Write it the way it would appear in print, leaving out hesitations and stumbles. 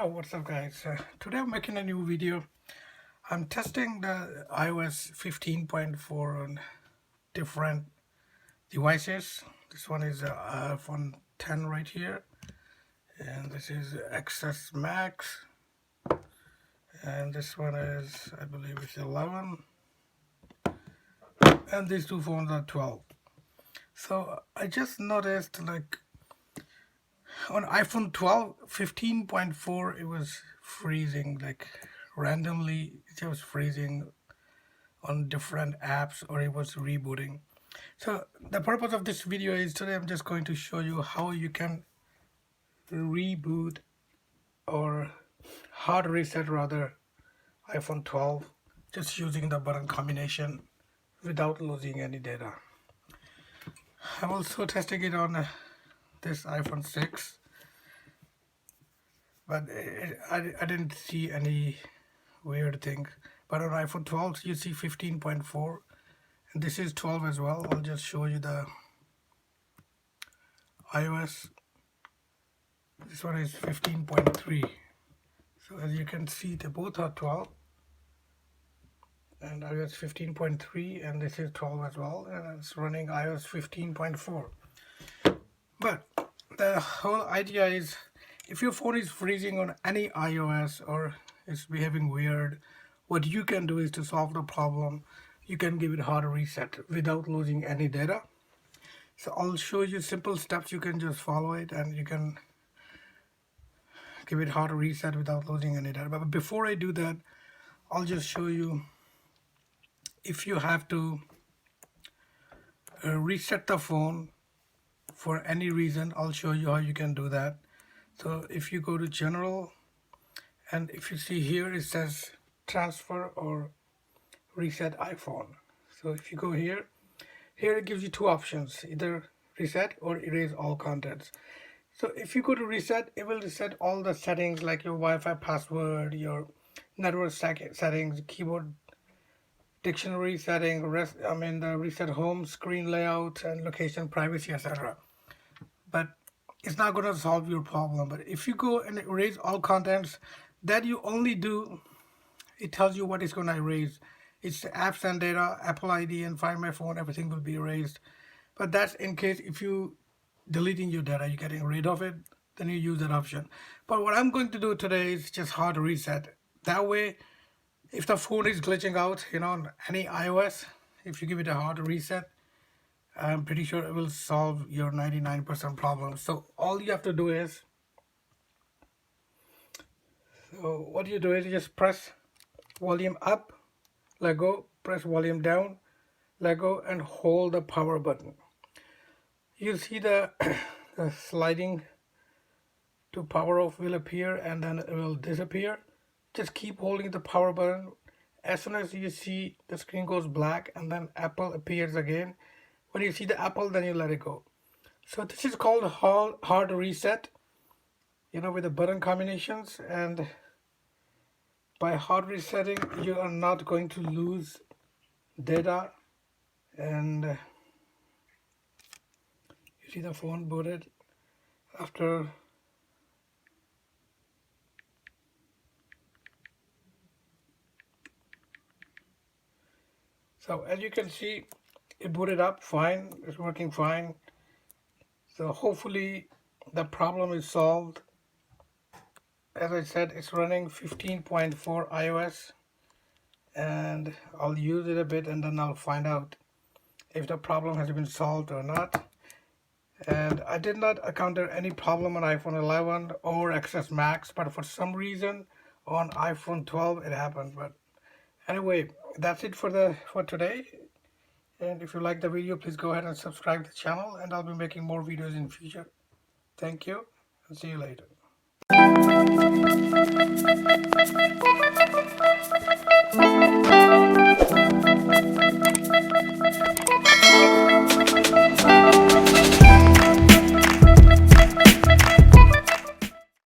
Yo, what's up guys? Today I'm making a new video. I'm testing the iOS 15.4 on different devices. This one is iPhone 10 right here, and this is XS Max, and this one is, I believe it's 11, and these two phones are 12. So I just noticed, like, on iPhone 12 15.4 it was freezing, like randomly it was freezing on different apps, or it was rebooting. So the purpose of this video is, today I'm just going to show you how you can reboot or hard reset rather iPhone 12 just using the button combination without losing any data. I'm also testing it on this iPhone 6, but I didn't see any weird thing. But on iPhone 12 you see 15.4, and this is 12 as well. I'll just show you the iOS. This one is 15.3. So as you can see, they both are 12, and iOS 15.3, and this is 12 as well, and it's running iOS 15.4. But the whole idea is, if your phone is freezing on any iOS or is behaving weird, what you can do is, to solve the problem, you can give it hard reset without losing any data. So I'll show you simple steps. You can just follow it and you can give it hard reset without losing any data. But before I do that, I'll just show you, if you have to reset the phone for any reason, I'll show you how you can do that. So if you go to General, and if you see here it says transfer or reset iPhone. So if you go here it gives you two options, either reset or erase all contents. So if you go to reset, it will reset all the settings, like your Wi-Fi password, your network settings, keyboard dictionary setting, the reset home screen layout and location privacy, etc. But it's not going to solve your problem. But if you go and erase all contents, that you only do, it tells you what it's going to erase. It's the apps and data, Apple ID and Find My Phone, everything will be erased. But that's in case if you deleting your data, you're getting rid of it, then you use that option. But what I'm going to do today is just hard reset. That way, if the phone is glitching out, on any iOS, if you give it a hard reset, I'm pretty sure it will solve your 99% problem. So all you have to do is, what you do is, you just press volume up, let go, press volume down, let go, and hold the power button. You see the sliding to power off will appear and then it will disappear. Just keep holding the power button. As soon as you see the screen goes black and then Apple appears again, when you see the Apple, then you let it go. So this is called hard reset, with the button combinations. And by hard resetting, you are not going to lose data. And you see the phone booted after so as you can see, it booted up fine, it's working fine. So hopefully the problem is solved. As I said, it's running 15.4 iOS, and I'll use it a bit and then I'll find out if the problem has been solved or not. And I did not encounter any problem on iPhone 11 or XS Max, but for some reason on iPhone 12 it happened. But anyway, that's it for today. And if you like the video, please go ahead and subscribe to the channel, and I'll be making more videos in future. Thank you, and see you later.